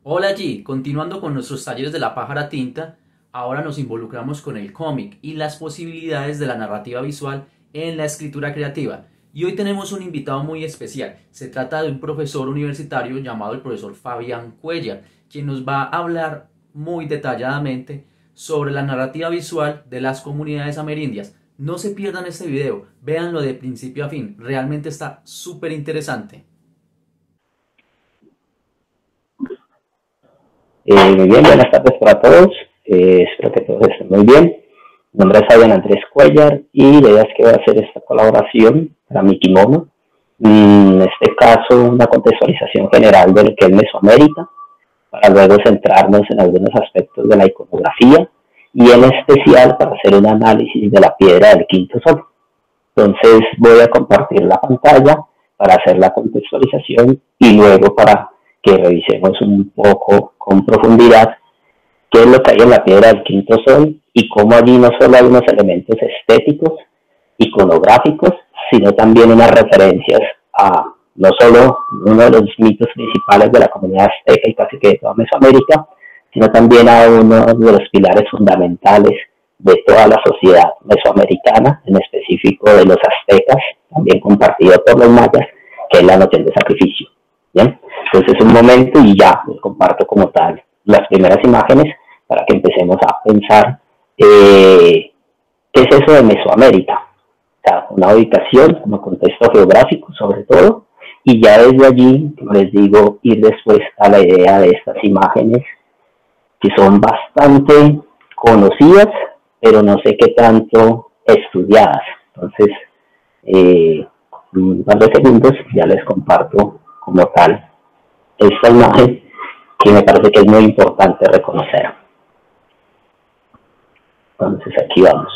Hola G, continuando con nuestros talleres de la pájara tinta, ahora nos involucramos con el cómic y las posibilidades de la narrativa visual en la escritura creativa. Y hoy tenemos un invitado muy especial. Se trata de un profesor universitario llamado el profesor Fabián Cuellar, quien nos va a hablar muy detalladamente sobre la narrativa visual de las comunidades amerindias. No se pierdan este video, véanlo de principio a fin, realmente está súper interesante. Muy bien, buenas tardes para todos. Espero que todos estén muy bien. Mi nombre es Fabián Andrés Cuellar y la idea es que voy a hacer esta colaboración para mi kimono. En este caso, una contextualización general de lo que es Mesoamérica, para luego centrarnos en algunos aspectos de la iconografía y en especial para hacer un análisis de la piedra del quinto sol. Entonces voy a compartir la pantalla para hacer la contextualización y luego para que revisemos un poco con profundidad qué es lo que hay en la piedra del quinto sol y cómo allí no solo hay unos elementos estéticos, iconográficos, sino también unas referencias a no solo uno de los mitos principales de la comunidad azteca y casi que de toda Mesoamérica, sino también a uno de los pilares fundamentales de toda la sociedad mesoamericana, en específico de los aztecas, también compartido por los mayas, que es la noción de sacrificio. ¿Bien? Entonces un momento y ya les comparto como tal las primeras imágenes para que empecemos a pensar qué es eso de Mesoamérica. O sea, una ubicación, un contexto geográfico sobre todo, y ya desde allí, como les digo, ir después a la idea de estas imágenes que son bastante conocidas, pero no sé qué tanto estudiadas. Entonces, un par de segundos ya les comparto como tal esta imagen que me parece que es muy importante reconocer. Entonces aquí vamos.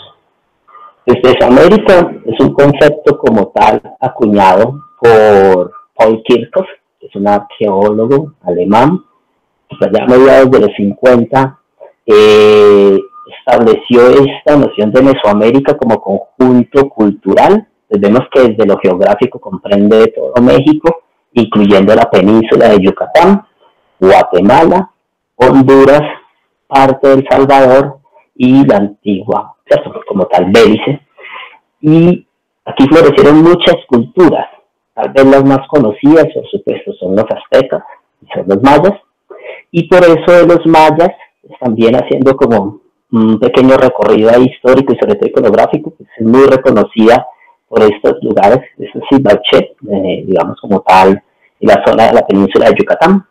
Mesoamérica es un concepto como tal acuñado por Paul Kirchhoff, que es un arqueólogo alemán, que allá a mediados de los 50 estableció esta noción de Mesoamérica como conjunto cultural. Pues vemos que desde lo geográfico comprende todo México, incluyendo la península de Yucatán, Guatemala, Honduras, parte de El Salvador y la antigua, ¿cierto? Como tal, Belice. Y aquí florecieron muchas culturas, tal vez las más conocidas, por supuesto, son los aztecas y son los mayas, y por eso de los mayas, también haciendo como un pequeño recorrido ahí histórico y sobre todo iconográfico, que es muy reconocida por estos lugares, eso sí, Bache, digamos como tal, en la zona de la península de Yucatán.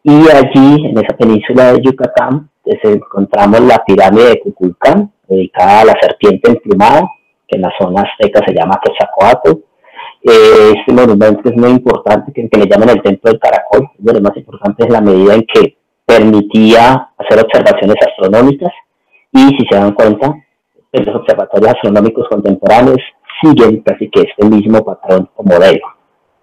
Y allí, en esa península de Yucatán, encontramos la pirámide de Kukulcán, dedicada a la serpiente emplumada, que en la zona azteca se llama Quetzalcóatl. Este monumento es muy importante, que le llaman el templo del caracol, es de lo más importante en la medida en que permitía hacer observaciones astronómicas, y si se dan cuenta, los observatorios astronómicos contemporáneos siguen casi que este mismo patrón o modelo.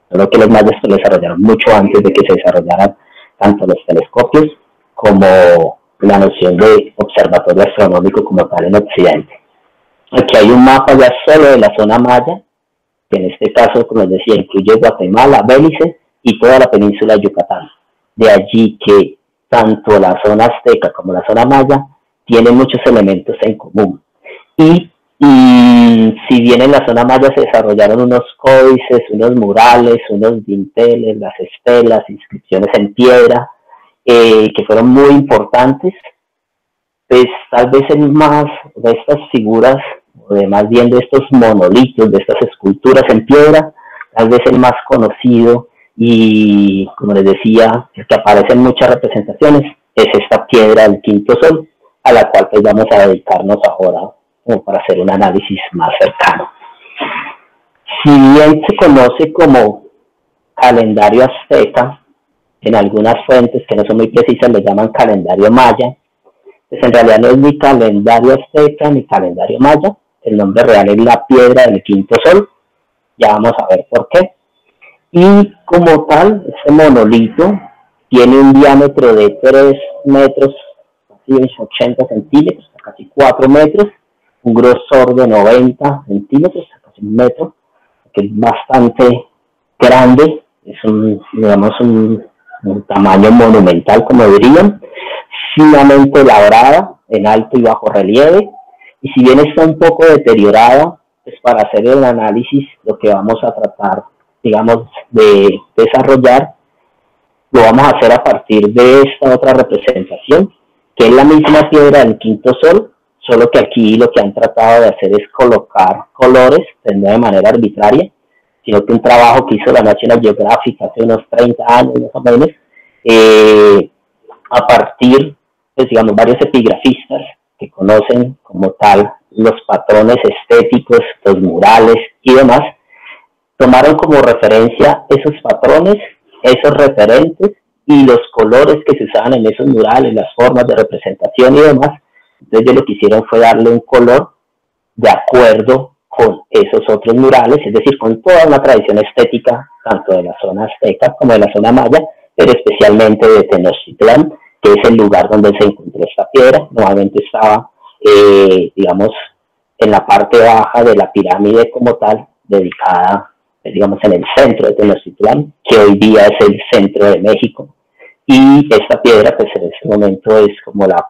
Solo que los mayas lo desarrollaron mucho antes de que se desarrollaran tanto los telescopios como la noción de observatorio astronómico como tal en Occidente. Aquí hay un mapa ya solo de la zona maya, que en este caso, como les decía, incluye Guatemala, Belice y toda la península de Yucatán. De allí que tanto la zona azteca como la zona maya tienen muchos elementos en común. Y si bien en la zona maya se desarrollaron unos códices, unos murales, unos dinteles, las estelas, inscripciones en piedra, que fueron muy importantes, pues tal vez el más de estas figuras, o de más bien de estos monolitos, de estas esculturas en piedra, tal vez el más conocido y, como les decía, el que aparece en muchas representaciones, es esta piedra del quinto sol, a la cual pues vamos a dedicarnos ahora como para hacer un análisis más cercano. Si bien se conoce como calendario azteca, en algunas fuentes que no son muy precisas le llaman calendario maya, pues en realidad no es ni calendario azteca ni calendario maya, el nombre real es la piedra del quinto sol, ya vamos a ver por qué. Y como tal, este monolito tiene un diámetro de 3 metros, casi 80 centímetros, casi 4 metros, un grosor de 90 centímetros, casi un metro, que es bastante grande, es un, digamos, un un tamaño monumental, como dirían, finamente labrada en alto y bajo relieve, y si bien está un poco deteriorada, pues para hacer el análisis lo que vamos a tratar, digamos, de desarrollar, lo vamos a hacer a partir de esta otra representación, que es la misma piedra del quinto sol, solo que aquí lo que han tratado de hacer es colocar colores, pero no de manera arbitraria, sino que un trabajo que hizo la National Geographic hace unos 30 años más o menos, a partir, pues digamos, varios epigrafistas que conocen como tal los patrones estéticos, los murales y demás, tomaron como referencia esos patrones, esos referentes y los colores que se usaban en esos murales, las formas de representación y demás. Entonces lo que hicieron fue darle un color de acuerdo con esos otros murales, es decir, con toda una tradición estética, tanto de la zona azteca como de la zona maya, pero especialmente de Tenochtitlán, que es el lugar donde se encontró esta piedra. Normalmente estaba, digamos, en la parte baja de la pirámide como tal, dedicada, digamos, en el centro de Tenochtitlán, que hoy día es el centro de México. Y esta piedra, pues en este momento es como la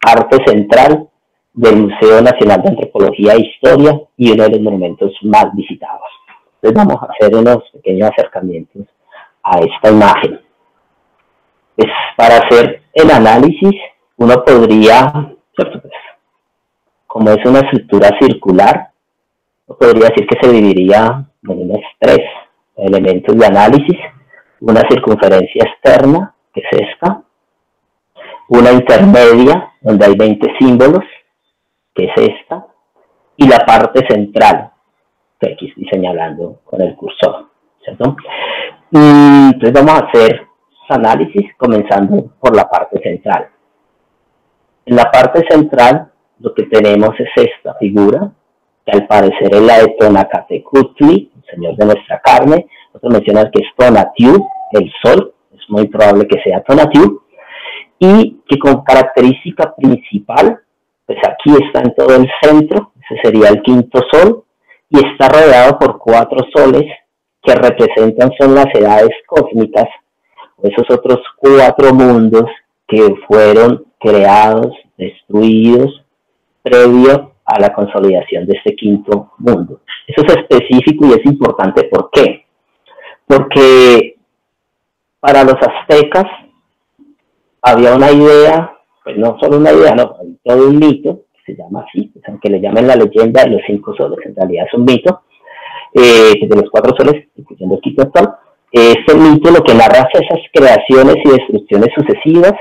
parte central del Museo Nacional de Antropología e Historia y uno de los monumentos más visitados. Entonces vamos a hacer unos pequeños acercamientos a esta imagen. Pues para hacer el análisis, uno podría, ¿cierto? Pues, como es una estructura circular, uno podría decir que se dividiría en unos 3 elementos de análisis: una circunferencia externa, que es esta; una intermedia, donde hay 20 símbolos, que es esta; y la parte central, que aquí estoy señalando con el cursor, ¿cierto? Entonces vamos a hacer análisis comenzando por la parte central. En la parte central lo que tenemos es esta figura, que al parecer es la de Tonacatecutli, el señor de nuestra carne. Otros mencionan que es Tonatiuh, el sol, es muy probable que sea Tonatiuh, y que con característica principal, pues aquí está en todo el centro, ese sería el quinto sol, y está rodeado por 4 soles que representan, son las edades cósmicas, esos otros 4 mundos que fueron creados, destruidos, previo a la consolidación de este quinto mundo. Eso es específico y es importante. ¿Por qué? Porque para los aztecas había una idea, pues no solo una idea, no, todo un mito, que se llama así, pues aunque le llamen la leyenda de los 5 soles, en realidad es un mito, de los 4 soles, incluyendo el quinto actual. Este mito lo que narra es esas creaciones y destrucciones sucesivas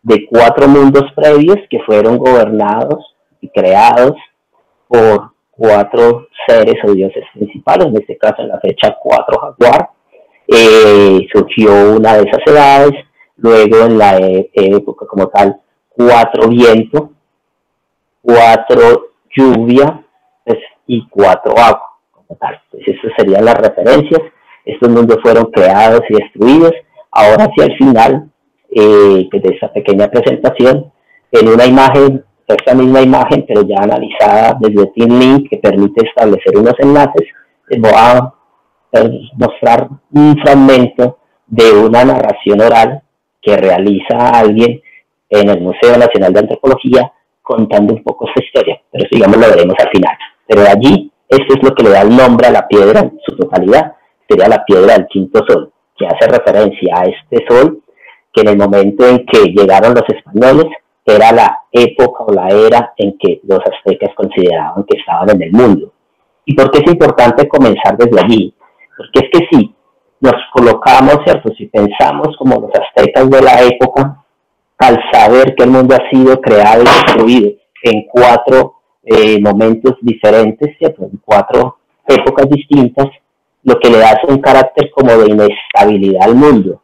de 4 mundos previos que fueron gobernados y creados por 4 seres o dioses principales, en este caso en la fecha 4 jaguar. Surgió una de esas edades, luego en la época como tal 4 viento, 4 lluvia, pues, y 4 agua como tal. Pues esas serían las referencias. Estos mundos fueron creados y destruidos. Ahora sí, al final de esta pequeña presentación, en una imagen, esta misma imagen, pero ya analizada desde TeamLink, que permite establecer unos enlaces, les voy a mostrar un fragmento de una narración oral que realiza alguien en el Museo Nacional de Antropología, contando un poco esta historia, pero eso, digamos, lo veremos al final. Pero de allí, esto es lo que le da el nombre a la piedra en su totalidad, sería la piedra del quinto sol, que hace referencia a este sol que en el momento en que llegaron los españoles era la época o la era en que los aztecas consideraban que estaban en el mundo. ¿Y por qué es importante comenzar desde allí? Porque es que si nos colocamos, ¿cierto? Si pensamos como los aztecas de la época, al saber que el mundo ha sido creado y destruido en 4 momentos diferentes, ¿cierto? En 4 épocas distintas, lo que le da es un carácter como de inestabilidad al mundo.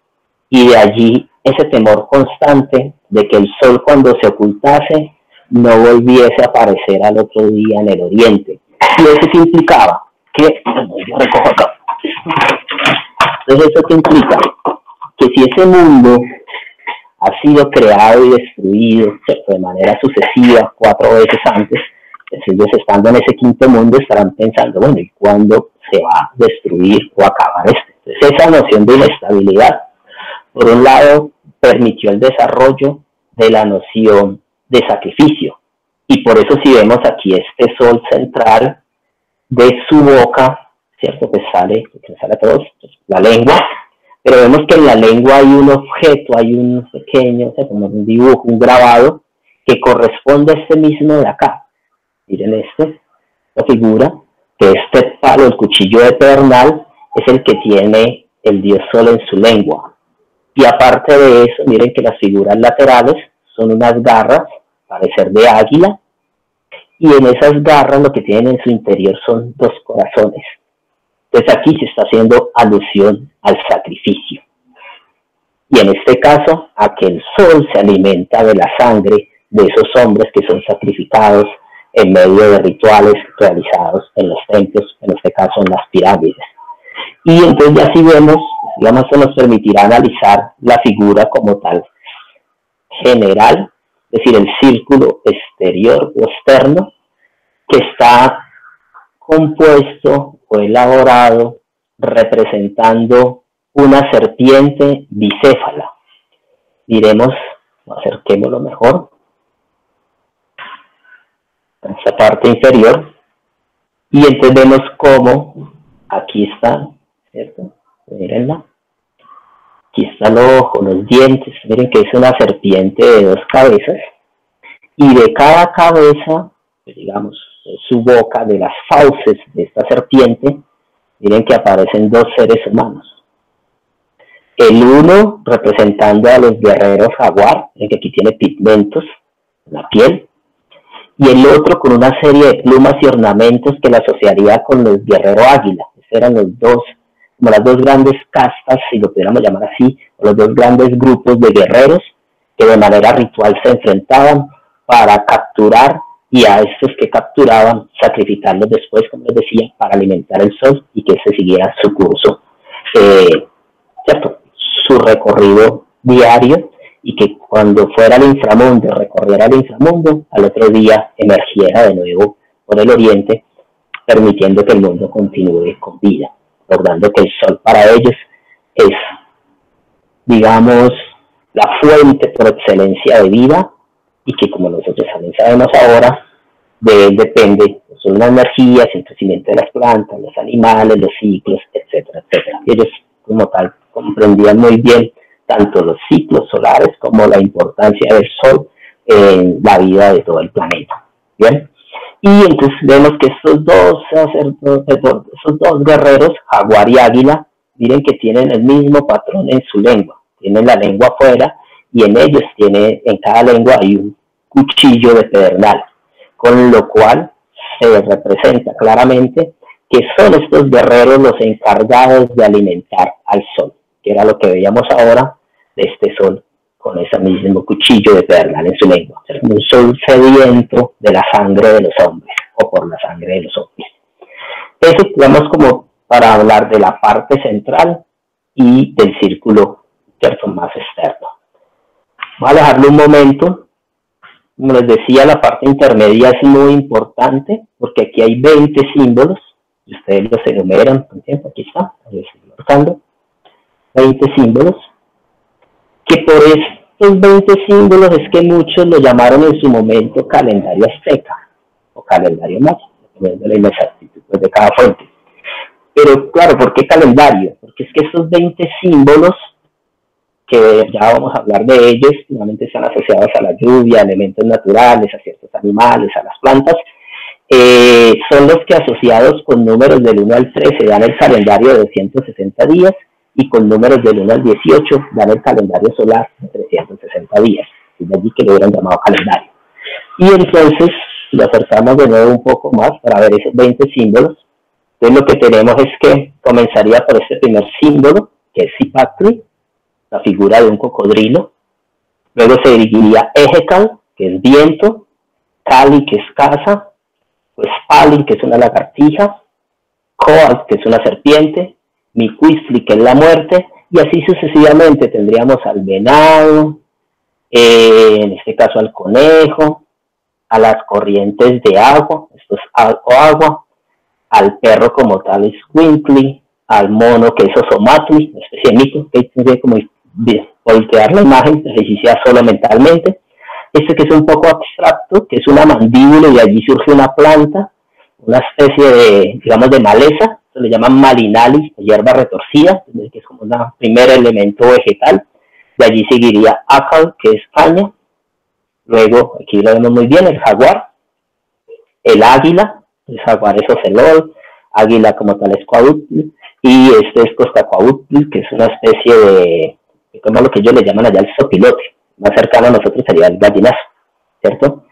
Y de allí ese temor constante de que el sol, cuando se ocultase, no volviese a aparecer al otro día en el oriente. Y eso que implicaba que, yo recojo acá. Entonces eso que implica que si ese mundo ha sido creado y destruido, ¿cierto?, de manera sucesiva 4 veces antes, ellos estando en ese quinto mundo estarán pensando, bueno, ¿y cuándo se va a destruir o acabar esto? Entonces esa noción de inestabilidad Por un lado, permitió el desarrollo de la noción de sacrificio. Y por eso si vemos aquí este sol central de su boca, ¿cierto? Que sale a todos, pues, la lengua, pero vemos que en la lengua hay un objeto, hay un pequeño, o sea, como un dibujo, un grabado, que corresponde a este mismo de acá. Miren esta figura, que este palo, el cuchillo de pedernal, es el que tiene el dios Sol en su lengua. Y aparte de eso, miren que las figuras laterales son unas garras, parecer de águila, y en esas garras lo que tienen en su interior son dos corazones. Entonces aquí se está haciendo alusión al sacrificio. Y en este caso, a que el sol se alimenta de la sangre de esos hombres que son sacrificados en medio de rituales realizados en los templos, en este caso en las pirámides. Y entonces ya si vemos, digamos, eso nos permitirá analizar la figura como tal general, es decir, el círculo exterior o externo, que está compuesto o elaborado representando una serpiente bicéfala. Diremos, acerquémoslo mejor, en esta parte inferior, y entonces vemos cómo aquí está, ¿cierto? Mírenla. Aquí está el ojo, los dientes, miren que es una serpiente de dos cabezas, y de cada cabeza, digamos, su boca, de las fauces de esta serpiente, miren que aparecen dos seres humanos. El uno representando a los guerreros jaguar, el que aquí tiene pigmentos en la piel, y el otro con una serie de plumas y ornamentos que la asociaría con los guerreros águila. Esos eran los dos, como las dos grandes castas, si lo pudiéramos llamar así, o los dos grandes grupos de guerreros que de manera ritual se enfrentaban para capturar, y a estos que capturaban, sacrificarlos después, como les decía, para alimentar el sol y que se siguiera su curso, ¿cierto? Su recorrido diario, y que cuando fuera al inframundo, recorriera el inframundo, al otro día emergiera de nuevo por el oriente, permitiendo que el mundo continúe con vida, recordando que el sol para ellos es, digamos, la fuente por excelencia de vida, y que como nosotros también sabemos ahora, de él depende son las energías, el crecimiento de las plantas, los animales, los ciclos, etcétera, etcétera. Y ellos como tal comprendían muy bien tanto los ciclos solares como la importancia del sol en la vida de todo el planeta. ¿Bien? Y entonces vemos que estos dos guerreros, jaguar y águila, miren que tienen el mismo patrón en su lengua. Tienen la lengua afuera y en ellos en cada lengua hay un cuchillo de pedernal, con lo cual se representa claramente que son estos guerreros los encargados de alimentar al sol, que era lo que veíamos ahora de este sol con ese mismo cuchillo de pedernal en su lengua. Un sol sediento de la sangre de los hombres, o por la sangre de los hombres. Eso, digamos, como para hablar de la parte central y del círculo, ¿cierto?, más externo. Voy a dejarlo un momento. Como les decía, la parte intermedia es muy importante porque aquí hay 20 símbolos. Y ustedes los enumeran, por ejemplo, aquí está, ahí estoy marcando, 20 símbolos. Que por estos 20 símbolos es que muchos lo llamaron en su momento calendario azteca o calendario maya, dependiendo de la inexactitud de cada fuente. Pero claro, ¿por qué calendario? Porque es que estos 20 símbolos, que ya vamos a hablar de ellos, finalmente están asociados a la lluvia, a elementos naturales, a ciertos animales, a las plantas, son los que asociados con números del 1 al 13 dan el calendario de 260 días, y con números del 1 al 18 dan el calendario solar de 360 días. Es de allí que lo hubieran llamado calendario. Y entonces lo acercamos de nuevo un poco más para ver esos 20 símbolos. Entonces lo que tenemos es que comenzaría por este primer símbolo, que es Zipactli, la figura de un cocodrilo. Luego se dirigiría Ejekal, que es viento, Cali, que es casa, pues Pali, que es una lagartija, Coal, que es una serpiente, Micuistli, que es la muerte, y así sucesivamente tendríamos al venado, en este caso al conejo, a las corrientes de agua, esto es agua, al perro como tal es Quincli, al mono que es Osomatli, una especie de mico, que tiene como voltear la imagen, así sea solo mentalmente. Este que es un poco abstracto, que es una mandíbula y allí surge una planta, una especie de, digamos, de maleza, se le llama malinalis, hierba retorcida, que es como un primer elemento vegetal. De allí seguiría acal, que es caña. Luego, aquí lo vemos muy bien, el jaguar, el águila, el jaguar es ocelot, águila como tal es coautl, y este es costacoautl, que es una especie de, como lo que ellos le llaman allá el sopilote. Más cercano a nosotros sería el gallinazo, ¿cierto?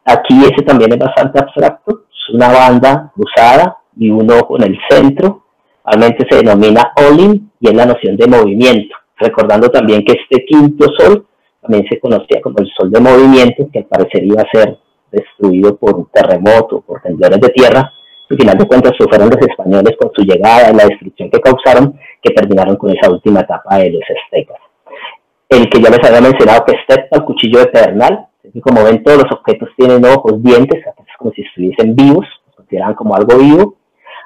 Aquí ese también es bastante abstracto, es una banda cruzada y un ojo en el centro, realmente se denomina Olim y es la noción de movimiento, recordando también que este quinto sol también se conocía como el sol de movimiento, que al parecer iba a ser destruido por un terremoto, por temblores de tierra, y al final de cuentas fueron los españoles con su llegada y la destrucción que causaron, que terminaron con esa última etapa de los aztecas. El que ya les había mencionado, que es el cuchillo de pedernal, que como ven todos los objetos tienen ojos, dientes, es como si estuviesen vivos, los consideran como algo vivo.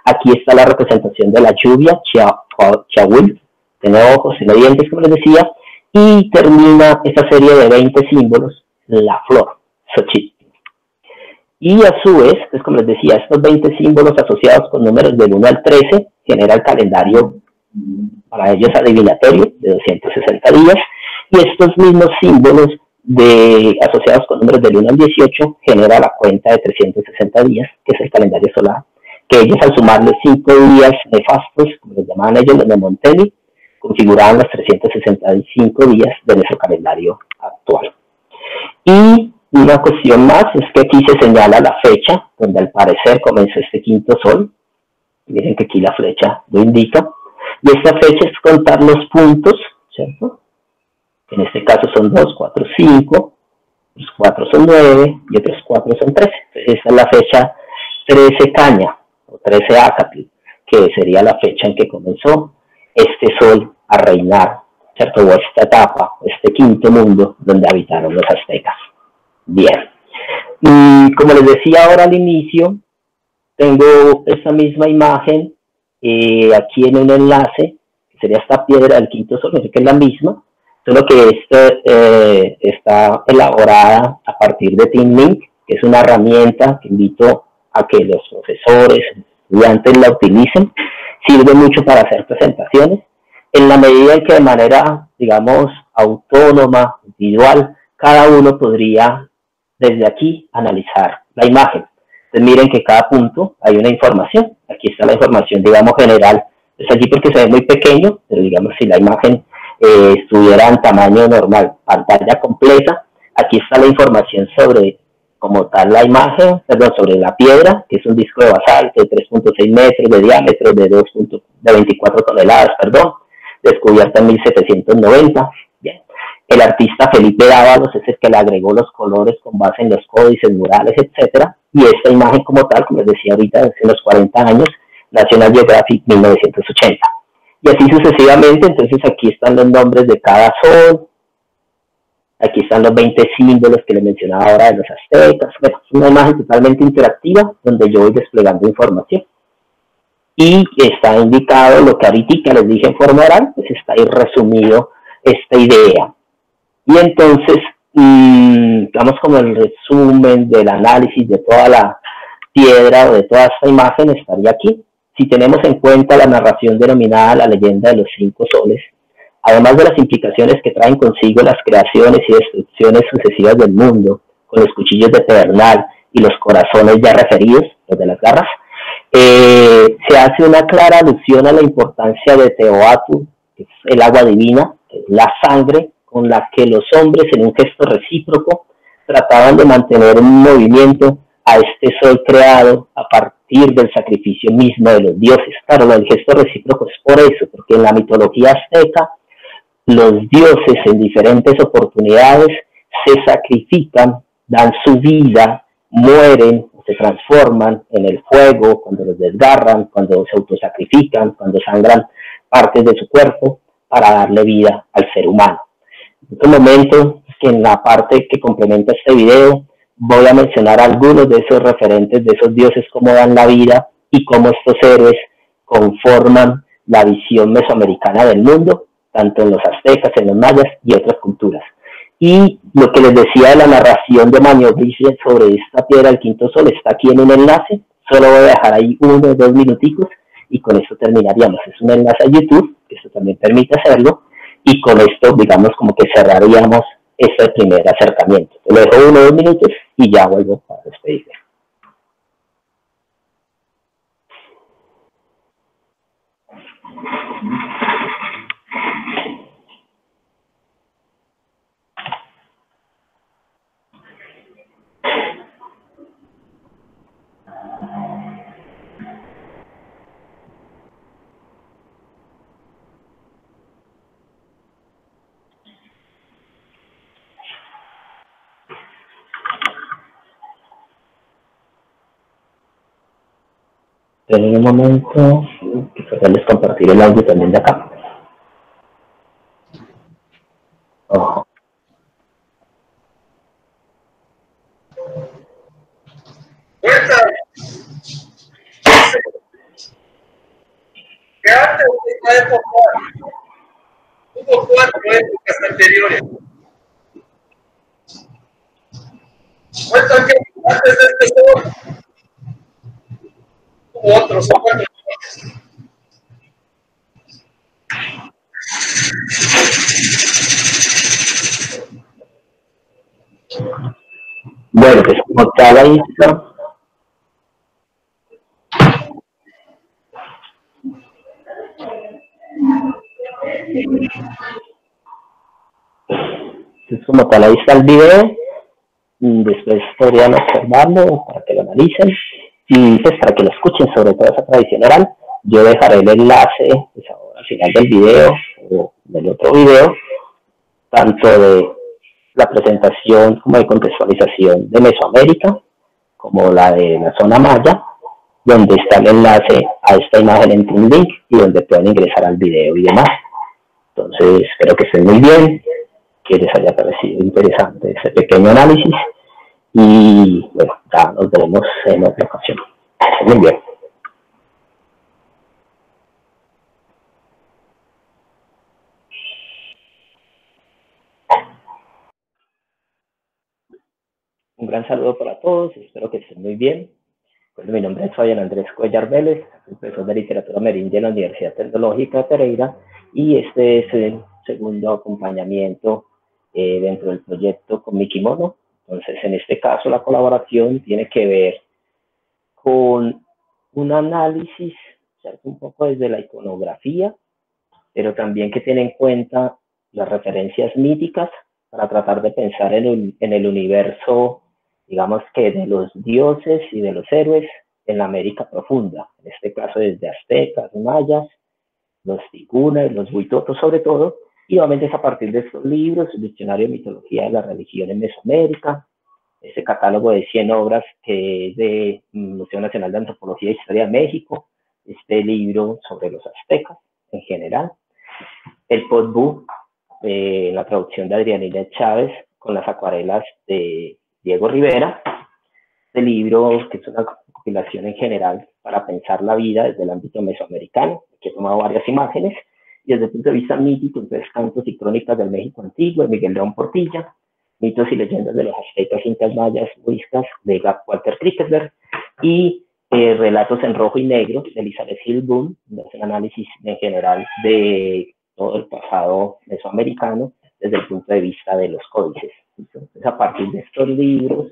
Aquí está la representación de la lluvia, Chiahuil, tiene ojos, tiene dientes, como les decía, y termina esta serie de 20 símbolos, la flor, Xochitl. Y a su vez, pues como les decía, estos 20 símbolos asociados con números del 1 al 13 genera el calendario para ellos adivinatorio de 260 días, y estos mismos símbolos asociados con números del 1 al 18 genera la cuenta de 360 días, que es el calendario solar, que ellos al sumarle 5 días nefastos, como les llamaban ellos, los de Montelli, configuraban los 365 días de nuestro calendario actual. Y una cuestión más es que aquí se señala la fecha donde al parecer comenzó este quinto sol. Miren que aquí la flecha lo indica. Y esta fecha es contar los puntos, ¿cierto? En este caso son 2, 4, 5, los 4 son 9 y otros 4 son 13. Esta es la fecha 13 caña o 13 acatl, que sería la fecha en que comenzó este sol a reinar, ¿cierto? O esta etapa, este quinto mundo donde habitaron los aztecas. Bien. Y como les decía ahora al inicio, tengo esta misma imagen aquí en un enlace, que sería esta piedra del quinto sol, que es la misma, solo que está elaborada a partir de TeamLink, que es una herramienta que invito a que los profesores, estudiantes la utilicen. Sirve mucho para hacer presentaciones, en la medida en que de manera, digamos, autónoma, individual, cada uno podría desde aquí analizar la imagen. Entonces miren que cada punto hay una información. Aquí está la información, digamos, general. Es allí porque se ve muy pequeño, pero digamos si la imagen estuviera en tamaño normal, pantalla completa, aquí está la información sobre como tal la imagen, perdón, sobre la piedra, que es un disco de basalto de 3.6 metros de diámetro, de 24 toneladas, perdón, descubierta en 1790. Bien. El artista Felipe Dávalos es el que le agregó los colores con base en los códices, murales, etcétera, y esta imagen como tal, como les decía ahorita, hace unos 40 años, National Geographic 1980. Y así sucesivamente, entonces aquí están los nombres de cada sol, aquí están los 20 símbolos que les mencionaba ahora de los aztecas. Bueno, es una imagen totalmente interactiva donde yo voy desplegando información. Y está indicado lo que ahorita les dije en forma oral, pues está ahí resumido esta idea. Y entonces, digamos como el resumen del análisis de toda la piedra o de toda esta imagen estaría aquí. Si tenemos en cuenta la narración denominada la leyenda de los 5 soles, además de las implicaciones que traen consigo las creaciones y destrucciones sucesivas del mundo, con los cuchillos de pedernal y los corazones ya referidos, los de las garras, se hace una clara alusión a la importancia de Teotihuacán, que es el agua divina, que es la sangre con la que los hombres en un gesto recíproco trataban de mantener un movimiento a este sol creado a partir del sacrificio mismo de los dioses. Claro, el gesto recíproco es por eso, porque en la mitología azteca los dioses en diferentes oportunidades se sacrifican, dan su vida, mueren, se transforman en el fuego, cuando los desgarran, cuando se autosacrifican, cuando sangran partes de su cuerpo para darle vida al ser humano. En este momento, en la parte que complementa este video, voy a mencionar algunos de esos referentes de esos dioses, cómo dan la vida y cómo estos héroes conforman la visión mesoamericana del mundo, tanto en los aztecas, en los mayas y otras culturas. Y lo que les decía de la narración de Mañoviche sobre esta piedra del quinto sol está aquí en un enlace. Solo voy a dejar ahí 1 o 2 minuticos y con esto terminaríamos. Es un enlace a YouTube, que eso también permite hacerlo, y con esto, digamos, como que cerraríamos este primer acercamiento. Te lo dejo 1 o 2 minutos y ya vuelvo para despedirme. En un momento, quisiera les compartir el audio también de acá. Oh. Que antes de esta época hubo 4 épocas anteriores. Muestran que antes de este sol hubo otros 4. Bueno, pues como tal ahí está. Entonces, como tal ahí está el video. Después podrían observarlo para que lo analicen y pues para que lo escuchen sobre toda esa tradición oral. Yo dejaré el enlace pues, ahora, al final del video o del otro video, tanto de la presentación como de contextualización de Mesoamérica, como la de la zona maya, donde está el enlace a esta imagen en un link y donde pueden ingresar al video y demás. Entonces, espero que estén muy bien, que les haya parecido interesante este pequeño análisis y bueno, ya nos veremos en otra ocasión. Muy bien. Un gran saludo para todos, espero que estén muy bien. Bueno, mi nombre es Fabián Andrés Cuellar Vélez, soy profesor de literatura amerindia en la Universidad Tecnológica de Pereira y este es el segundo acompañamiento dentro del proyecto con Mikimono. Entonces, en este caso, la colaboración tiene que ver con un análisis, ¿cierto? Un poco desde la iconografía, pero también que tiene en cuenta las referencias míticas para tratar de pensar en el universo, digamos que de los dioses y de los héroes en la América profunda, en este caso desde aztecas, mayas, los tigunas, los huitotos sobre todo, y obviamente es a partir de estos libros, el Diccionario de Mitología de la Religión en Mesoamérica, ese catálogo de 100 obras que es de Museo Nacional de Antropología e Historia de México, este libro sobre los aztecas en general, el Potbu, la traducción de Adrianina Chávez con las acuarelas de Diego Rivera, este libro que es una compilación en general para pensar la vida desde el ámbito mesoamericano, que he tomado varias imágenes, y desde el punto de vista mítico, entonces Cantos y Crónicas del México Antiguo, de Miguel León Portilla, Mitos y Leyendas de los Aztecas, Incas, Mayas, Muiscas, de Walter Krickersberg, y Relatos en Rojo y Negro, de Elizabeth Hilboom, donde hace un análisis en general de todo el pasado mesoamericano desde el punto de vista de los códices. Entonces, a partir de estos libros,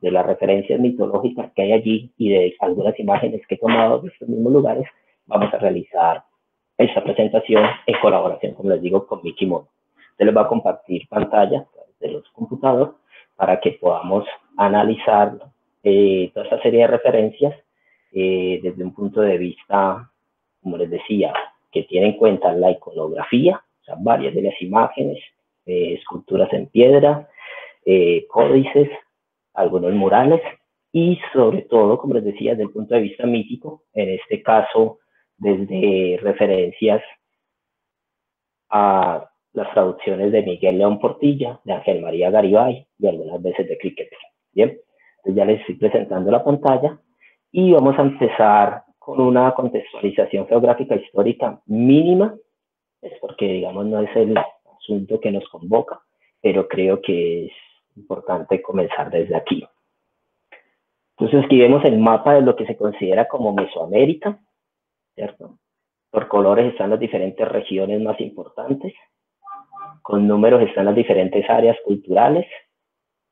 de las referencias mitológicas que hay allí y de algunas imágenes que he tomado de estos mismos lugares, vamos a realizar esta presentación en colaboración, como les digo, con Mikimono. Se les va a compartir pantalla de los computadores para que podamos analizar toda esta serie de referencias desde un punto de vista, como les decía, que tiene en cuenta la iconografía, o sea, varias de las imágenes, esculturas en piedra, códices, algunos murales y sobre todo, como les decía, desde el punto de vista mítico, en este caso desde referencias a las traducciones de Miguel León Portilla, de Ángel María Garibay y algunas veces de Krickersberg. Bien, entonces ya les estoy presentando la pantalla y vamos a empezar con una contextualización geográfica histórica mínima es porque, digamos, no es el asunto que nos convoca, pero creo que es importante comenzar desde aquí. Entonces aquí vemos el mapa de lo que se considera como Mesoamérica, ¿cierto? Por colores están las diferentes regiones más importantes, con números están las diferentes áreas culturales,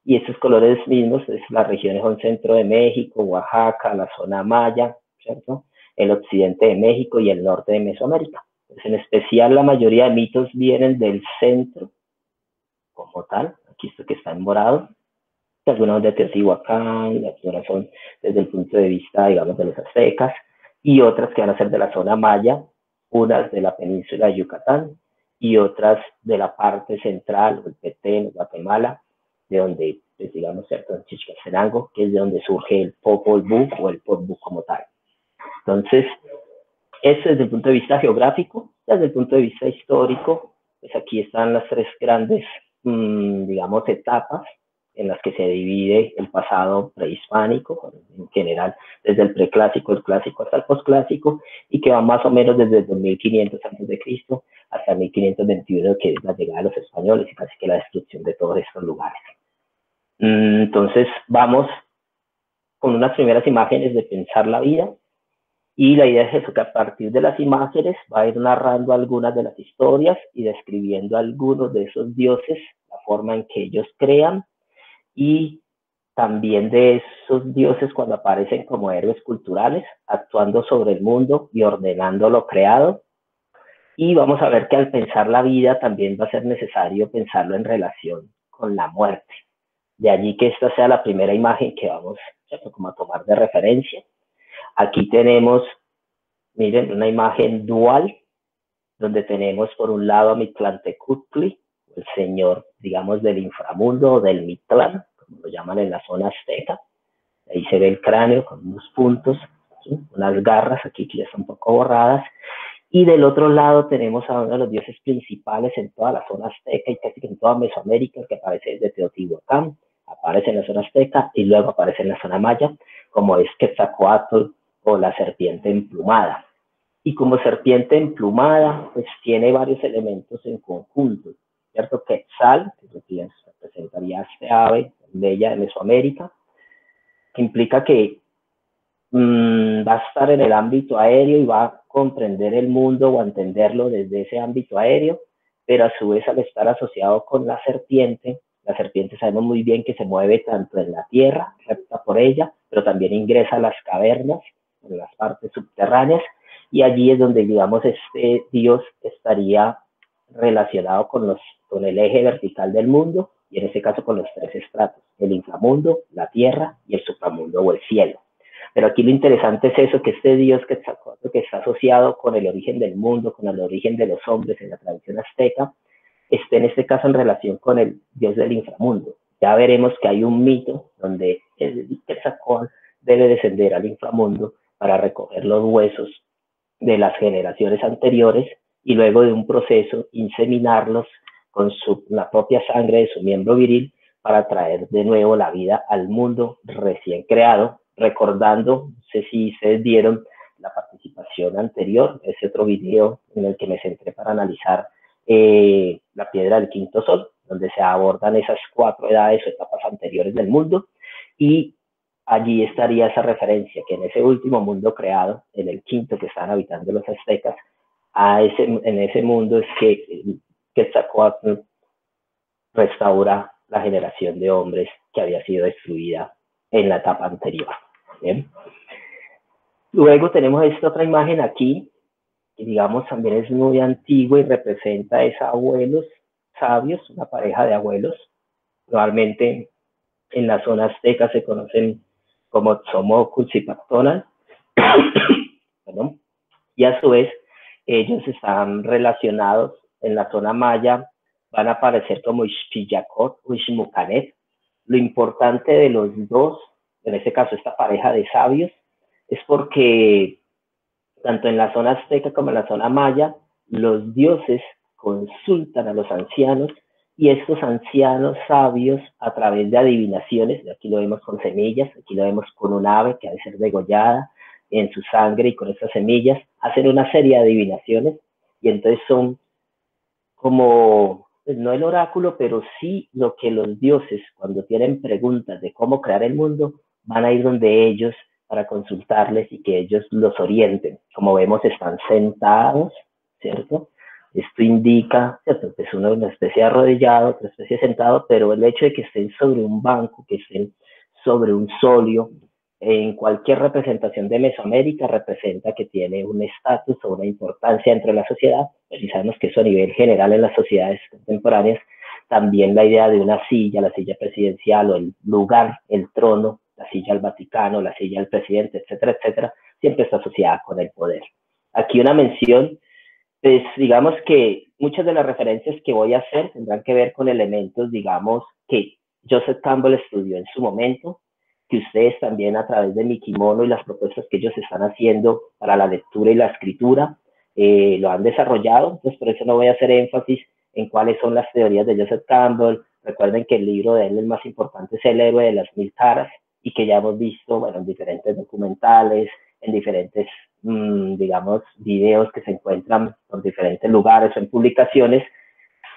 y estos colores mismos, las regiones son centro de México, Oaxaca, la zona maya, ¿cierto? El occidente de México y el norte de Mesoamérica. Pues en especial la mayoría de mitos vienen del centro, como tal, aquí esto que está en morado, algunas de Teotihuacán, otras son desde el punto de vista, digamos, de los aztecas, y otras que van a ser de la zona maya, unas de la península de Yucatán, y otras de la parte central, el Petén, Guatemala, de donde, pues, digamos, cierto, en Chichicastenango, que es de donde surge el Popol Vuh o el Popol Vuh como tal. Entonces, eso desde el punto de vista geográfico. Desde el punto de vista histórico, pues aquí están las tres grandes, digamos, etapas en las que se divide el pasado prehispánico, en general, desde el preclásico, el clásico hasta el posclásico, y que va más o menos desde el 2500 a.C. hasta 1521, que es la llegada de los españoles y casi que la destrucción de todos estos lugares. Entonces, vamos con unas primeras imágenes de pensar la vida, y la idea es eso, que a partir de las imágenes va a ir narrando algunas de las historias y describiendo algunos de esos dioses, la forma en que ellos crean, y también de esos dioses cuando aparecen como héroes culturales, actuando sobre el mundo y ordenando lo creado. Y vamos a ver que al pensar la vida también va a ser necesario pensarlo en relación con la muerte. De allí que esta sea la primera imagen que vamos, ¿cierto?, como a tomar de referencia. Aquí tenemos, miren, una imagen dual, donde tenemos por un lado a Mictlantecutli, el señor, digamos, del inframundo o del Mictlán, como lo llaman en la zona azteca. Ahí se ve el cráneo con unos puntos, ¿sí?, unas garras, aquí que ya están un poco borradas. Y del otro lado tenemos a uno de los dioses principales en toda la zona azteca y casi que en toda Mesoamérica, que aparece desde Teotihuacán, aparece en la zona azteca y luego aparece en la zona maya, como es Quetzalcóatl o la serpiente emplumada. Y como serpiente emplumada, pues tiene varios elementos en conjunto, ¿cierto? Quetzal, que es lo que representaría este ave bella de Mesoamérica, que implica que va a estar en el ámbito aéreo y va a comprender el mundo o a entenderlo desde ese ámbito aéreo, pero a su vez al estar asociado con la serpiente sabemos muy bien que se mueve tanto en la tierra, recta por ella, pero también ingresa a las cavernas, en las partes subterráneas, y allí es donde, digamos, este dios estaría relacionado con el eje vertical del mundo, y en este caso con los tres estratos, el inframundo, la tierra y el supramundo o el cielo. Pero aquí lo interesante es eso, que este dios que está asociado con el origen del mundo, con el origen de los hombres en la tradición azteca, esté en este caso en relación con el dios del inframundo. Ya veremos que hay un mito donde el Quetzalcóatl debe descender al inframundo para recoger los huesos de las generaciones anteriores y luego de un proceso inseminarlos con la propia sangre de su miembro viril para traer de nuevo la vida al mundo recién creado, recordando, no sé si ustedes vieron la participación anterior, ese otro video en el que me centré para analizar la piedra del quinto sol, donde se abordan esas 4 edades o etapas anteriores del mundo, y allí estaría esa referencia, que en ese último mundo creado, en el quinto que están habitando los aztecas, en ese mundo es que Quetzalcóatl restaura la generación de hombres que había sido destruida en la etapa anterior. ¿Bien? Luego tenemos esta otra imagen aquí, que digamos también es muy antigua y representa a esos abuelos sabios, una pareja de abuelos. Probablemente en la zona azteca se conocen como Tzomócultli y Pactonal. Y a su vez, ellos están relacionados en la zona maya, van a aparecer como Ixchillacot o Ixmucanet. Lo importante de los dos, en este caso esta pareja de sabios, es porque tanto en la zona azteca como en la zona maya, los dioses consultan a los ancianos y estos ancianos sabios, a través de adivinaciones, aquí lo vemos con semillas, aquí lo vemos con un ave que ha de ser degollada en su sangre y con estas semillas, hacen una serie de adivinaciones y entonces son como, pues no el oráculo, pero sí lo que los dioses, cuando tienen preguntas de cómo crear el mundo, van a ir donde ellos para consultarles y que ellos los orienten. Como vemos, están sentados, ¿cierto? Esto indica, ¿cierto? Que es una especie arrodillado, otra especie sentado, pero el hecho de que estén sobre un banco, que estén sobre un solio, en cualquier representación de Mesoamérica representa que tiene un estatus o una importancia entre la sociedad, y sabemos que eso a nivel general en las sociedades contemporáneas, también la idea de una silla, la silla presidencial o el lugar, el trono, la silla del Vaticano, la silla del presidente, etcétera, etcétera, siempre está asociada con el poder. Aquí una mención, pues digamos que muchas de las referencias que voy a hacer tendrán que ver con elementos, digamos, que Joseph Campbell estudió en su momento, que ustedes también a través de mi kimono y las propuestas que ellos están haciendo para la lectura y la escritura lo han desarrollado. Entonces por eso no voy a hacer énfasis en cuáles son las teorías de Joseph Campbell. Recuerden que el libro de él, el más importante, es El héroe de las mil caras, y que ya hemos visto, bueno, en diferentes documentales, en diferentes, digamos, videos que se encuentran por diferentes lugares o en publicaciones,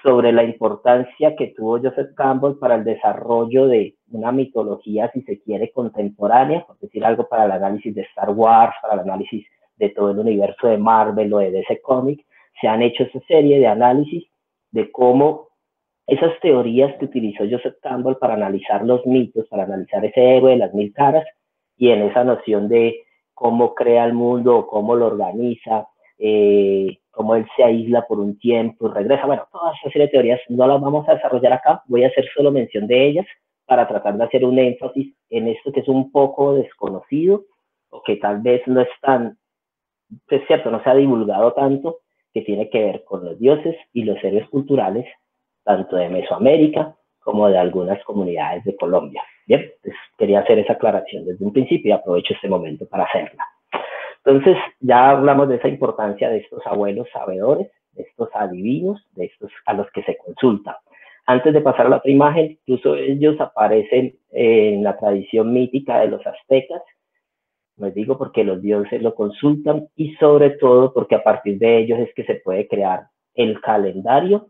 sobre la importancia que tuvo Joseph Campbell para el desarrollo de una mitología, si se quiere, contemporánea, por decir algo, para el análisis de Star Wars, para el análisis de todo el universo de Marvel o de DC Comics. Se han hecho esa serie de análisis de cómo esas teorías que utilizó Joseph Campbell para analizar los mitos, para analizar ese héroe de las mil caras, y en esa noción de cómo crea el mundo o cómo lo organiza, cómo él se aísla por un tiempo y regresa. Bueno, toda esa serie de teorías no las vamos a desarrollar acá, voy a hacer solo mención de ellas para tratar de hacer un énfasis en esto que es un poco desconocido o que tal vez no es tan, es cierto, no se ha divulgado tanto, que tiene que ver con los dioses y los héroes culturales, tanto de Mesoamérica como de algunas comunidades de Colombia. Bien, pues quería hacer esa aclaración desde un principio y aprovecho este momento para hacerla. Entonces, ya hablamos de esa importancia de estos abuelos sabedores, de estos adivinos, de estos a los que se consulta. Antes de pasar a la otra imagen, incluso ellos aparecen en la tradición mítica de los aztecas, les digo porque los dioses lo consultan y sobre todo porque a partir de ellos es que se puede crear el calendario,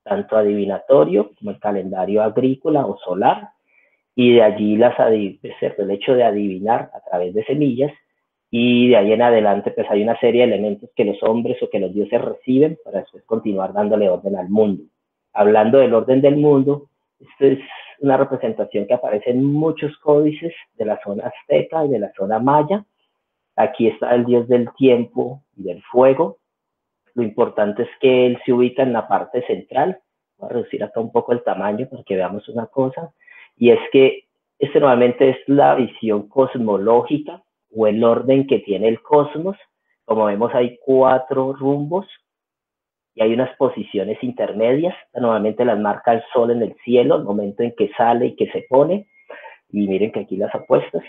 tanto adivinatorio como el calendario agrícola o solar, y de allí el hecho de adivinar a través de semillas, y de ahí en adelante pues hay una serie de elementos que los hombres o que los dioses reciben para después continuar dándole orden al mundo. Hablando del orden del mundo, esto es una representación que aparece en muchos códices de la zona azteca y de la zona maya. Aquí está el dios del tiempo y del fuego. Lo importante es que él se ubica en la parte central. Voy a reducir acá un poco el tamaño para que veamos una cosa. Y es que este normalmente es la visión cosmológica o el orden que tiene el cosmos. Como vemos, hay 4 rumbos y hay unas posiciones intermedias. Normalmente las marca el sol en el cielo, el momento en que sale y que se pone. Y miren que aquí las apuestas.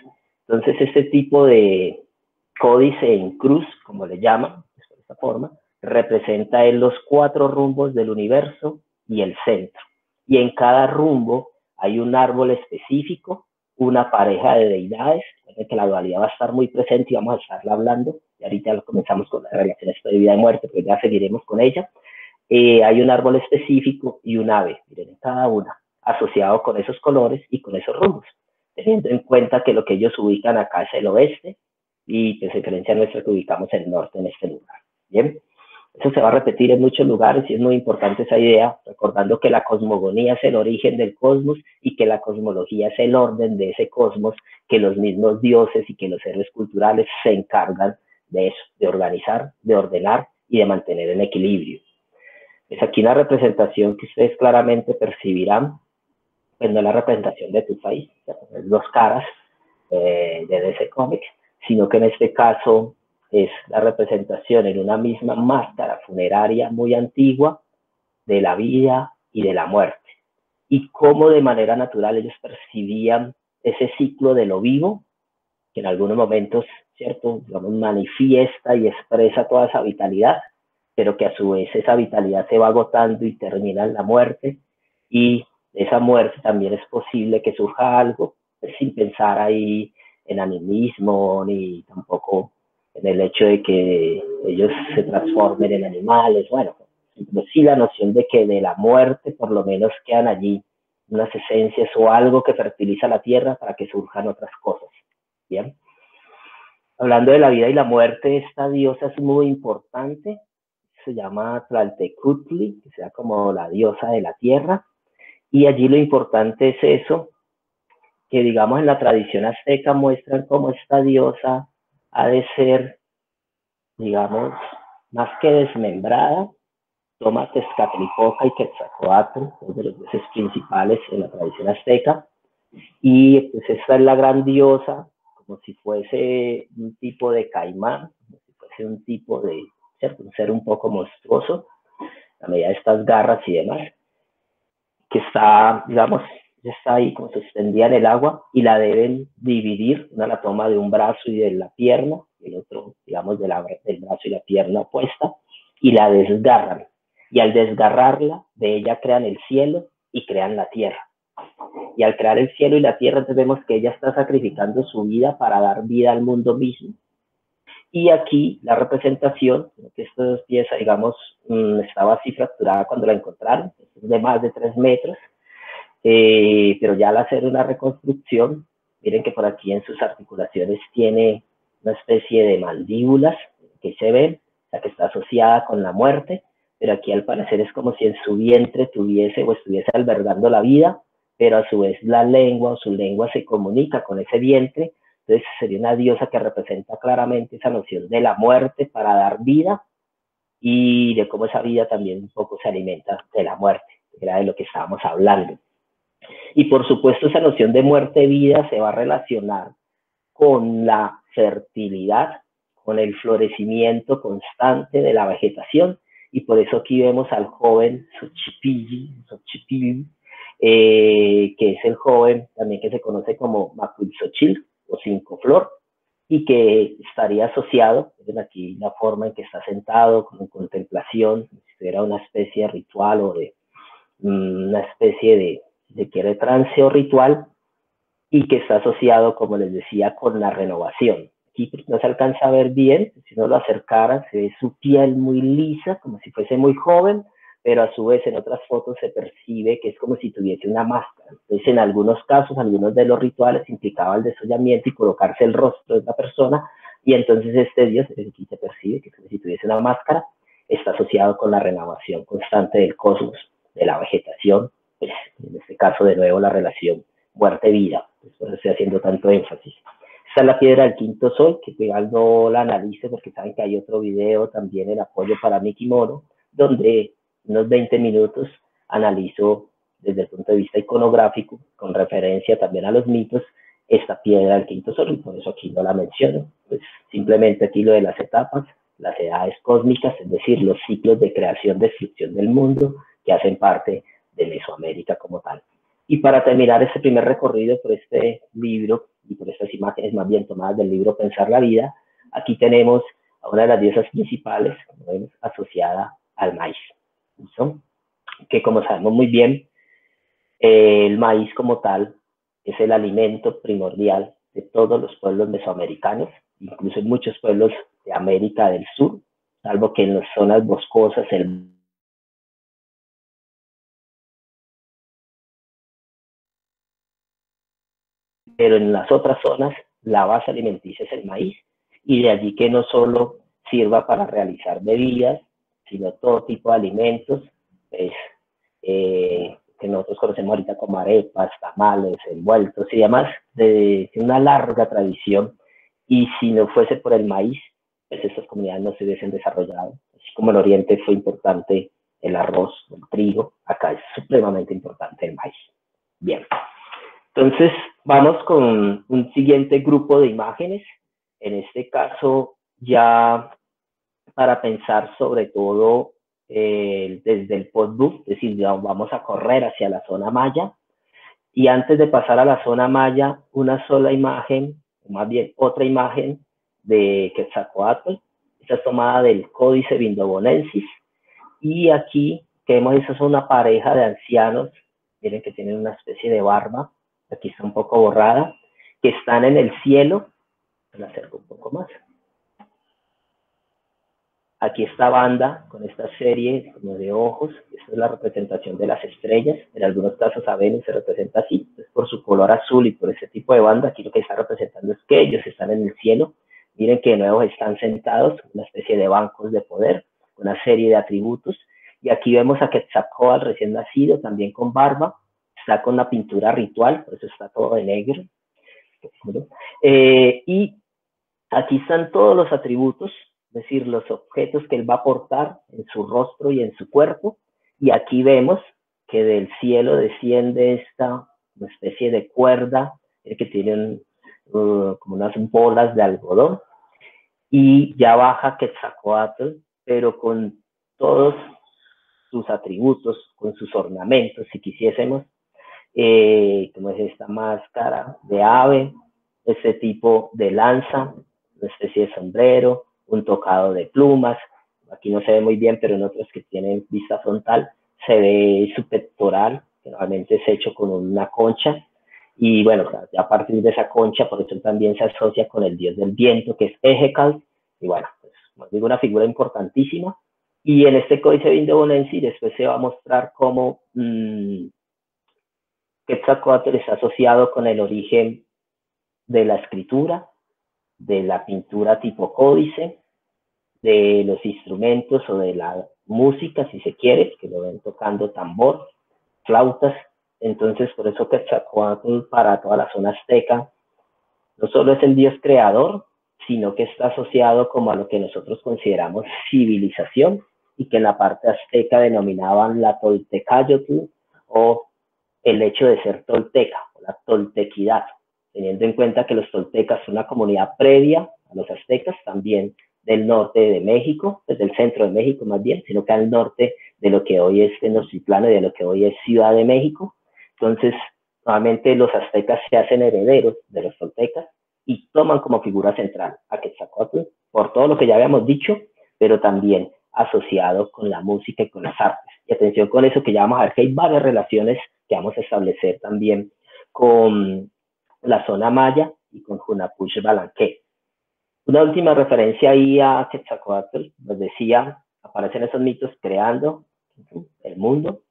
Entonces, este tipo de códice en cruz, como le llaman, de esta forma, representa en los 4 rumbos del universo y el centro. Y en cada rumbo hay un árbol específico, una pareja de deidades, que la dualidad va a estar muy presente y vamos a estarla hablando. Y ahorita comenzamos con las relaciones de vida y muerte, pero ya seguiremos con ella. Hay un árbol específico y un ave, miren, cada una, asociado con esos colores y con esos rumbos, teniendo en cuenta que lo que ellos ubican acá es el oeste y pues diferencia nuestra que ubicamos el norte en este lugar. Bien, eso se va a repetir en muchos lugares y es muy importante esa idea, recordando que la cosmogonía es el origen del cosmos y que la cosmología es el orden de ese cosmos, que los mismos dioses y que los héroes culturales se encargan de eso, de organizar, de ordenar y de mantener en equilibrio. Es aquí una representación que ustedes claramente percibirán, pues no es la representación de tu país, es 2 caras de DC Comics, sino que en este caso es la representación en una misma máscara funeraria muy antigua de la vida y de la muerte, y cómo de manera natural ellos percibían ese ciclo de lo vivo, que en algunos momentos, ¿cierto?, digamos, manifiesta y expresa toda esa vitalidad, pero que a su vez esa vitalidad se va agotando y termina en la muerte, y de esa muerte también es posible que surja algo, pues, sin pensar ahí en animismo, ni tampoco en el hecho de que ellos se transformen en animales. Bueno, pero sí la noción de que de la muerte por lo menos quedan allí unas esencias o algo que fertiliza la tierra para que surjan otras cosas. Bien. Hablando de la vida y la muerte, esta diosa es muy importante, se llama Tlaltecutli, que sea como la diosa de la tierra, y allí lo importante es eso, que digamos en la tradición azteca muestran cómo esta diosa ha de ser, digamos, más que desmembrada, toma Tezcatlipoca y Quetzalcóatl, dos de los dioses principales en la tradición azteca, y pues esta es la gran diosa, como si fuese un tipo de caimán, como si fuese un tipo de, ¿cierto? Un ser un poco monstruoso, a medida de estas garras y demás, que está, digamos, está ahí como suspendida en el agua y la deben dividir, una la toma de un brazo y de la pierna, el otro, digamos, del brazo y la pierna opuesta, y la desgarran. Y al desgarrarla, de ella crean el cielo y crean la tierra. Y al crear el cielo y la tierra, entonces vemos que ella está sacrificando su vida para dar vida al mundo mismo. Y aquí la representación, que esta pieza, digamos, estaba así fracturada cuando la encontraron, es de más de 3 metros, pero ya al hacer una reconstrucción, miren que por aquí en sus articulaciones tiene una especie de mandíbulas que se ven, o sea que está asociada con la muerte, pero aquí al parecer es como si en su vientre tuviese o estuviese albergando la vida, pero a su vez la lengua o su lengua se comunica con ese vientre, entonces sería una diosa que representa claramente esa noción de la muerte para dar vida y de cómo esa vida también un poco se alimenta de la muerte, que era de lo que estábamos hablando. Y por supuesto esa noción de muerte-vida se va a relacionar con la fertilidad, con el florecimiento constante de la vegetación, y por eso aquí vemos al joven Xochipilli, que es el joven también que se conoce como Macuilxochitl o cinco flor, y que estaría asociado, miren aquí la forma en que está sentado, con contemplación, como si fuera una especie de ritual o de una especie de trance o ritual, y que está asociado, como les decía, con la renovación. Aquí no se alcanza a ver bien, si no lo acercaran, se ve su piel muy lisa, como si fuese muy joven, pero a su vez en otras fotos se percibe que es como si tuviese una máscara. Entonces, en algunos casos, algunos de los rituales implicaba el desollamiento y colocarse el rostro de la persona, y entonces este dios, aquí se percibe que es como si tuviese una máscara, está asociado con la renovación constante del cosmos, de la vegetación, pues, en este caso de nuevo la relación muerte-vida, después estoy haciendo tanto énfasis. Esta es la piedra del quinto sol, que igual no la analice porque saben que hay otro video también en apoyo para Miki Mono, donde unos 20 minutos analizo desde el punto de vista iconográfico, con referencia también a los mitos, esta piedra del quinto sol, y por eso aquí no la menciono. Pues simplemente aquí lo de las etapas, las edades cósmicas, es decir, los ciclos de creación, destrucción del mundo, que hacen parte de Mesoamérica como tal. Y para terminar este primer recorrido por este libro y por estas imágenes más bien tomadas del libro Pensar la Vida, aquí tenemos a una de las diosas principales, como vemos, asociada al maíz, ¿no? Que como sabemos muy bien, el maíz como tal es el alimento primordial de todos los pueblos mesoamericanos, incluso en muchos pueblos de América del Sur, salvo que en las zonas boscosas, pero en las otras zonas la base alimenticia es el maíz, y de allí que no solo sirva para realizar bebidas, sino todo tipo de alimentos, pues, que nosotros conocemos ahorita como arepas, tamales, envueltos y demás, de una larga tradición, y si no fuese por el maíz, pues estas comunidades no se hubiesen desarrollado, así como en Oriente fue importante el arroz, el trigo, acá es supremamente importante el maíz. Bien. Entonces, vamos con un siguiente grupo de imágenes, en este caso ya para pensar sobre todo desde el post-book, es decir, ya vamos a correr hacia la zona maya, y antes de pasar a la zona maya, una sola imagen, o más bien otra imagen de Quetzalcóatl, esta es tomada del Códice Vindobonensis, y aquí que vemos, esa es una pareja de ancianos, miren que tienen una especie de barba, aquí está un poco borrada, que están en el cielo, me la acerco un poco más, Aquí está Banda con esta serie como de ojos. Esta es la representación de las estrellas. En algunos casos a Venus se representa así, pues por su color azul y por ese tipo de banda. Aquí lo que está representando es que ellos están en el cielo. Miren que de nuevo están sentados, una especie de bancos de poder, una serie de atributos. Y aquí vemos a Quetzalcóatl recién nacido, también con barba. Está con una pintura ritual, por eso está todo de negro. Y aquí están todos los atributos, es decir, los objetos que él va a portar en su rostro y en su cuerpo. Y aquí vemos que del cielo desciende esta una especie de cuerda que tiene como unas bolas de algodón. Y ya baja Quetzalcóatl, pero con todos sus atributos, con sus ornamentos, si quisiésemos, como es esta máscara de ave, este tipo de lanza, una especie de sombrero, un tocado de plumas. Aquí no se ve muy bien, pero en otros que tienen vista frontal se ve su pectoral, que normalmente es hecho con una concha. Y bueno, a partir de esa concha, por eso también se asocia con el dios del viento, que es Ejecatl. Y bueno, pues, como digo, una figura importantísima. Y en este códice vindobonense después se va a mostrar cómo Quetzalcóatl está asociado con el origen de la escritura, de la pintura tipo códice, de los instrumentos o de la música, si se quiere, que lo ven tocando tambor, flautas. Entonces, por eso Quetzalcóatl para toda la zona azteca no solo es el dios creador, sino que está asociado como a lo que nosotros consideramos civilización y que en la parte azteca denominaban la Toltecayotl o el hecho de ser tolteca, o la toltequidad, teniendo en cuenta que los toltecas son una comunidad previa a los aztecas, también del norte de México, desde el centro de México más bien, sino que al norte de lo que hoy es Tenochtitlán y de lo que hoy es Ciudad de México. Entonces, nuevamente los aztecas se hacen herederos de los toltecas y toman como figura central a Quetzalcóatl, por todo lo que ya habíamos dicho, pero también asociado con la música y con las artes. Y atención con eso, que ya vamos a ver que hay varias relaciones que vamos a establecer también con la zona maya y con Hunapuch Balanqué. Una última referencia ahí a Quetzalcóatl, nos decía, aparecen esos mitos creando el mundo,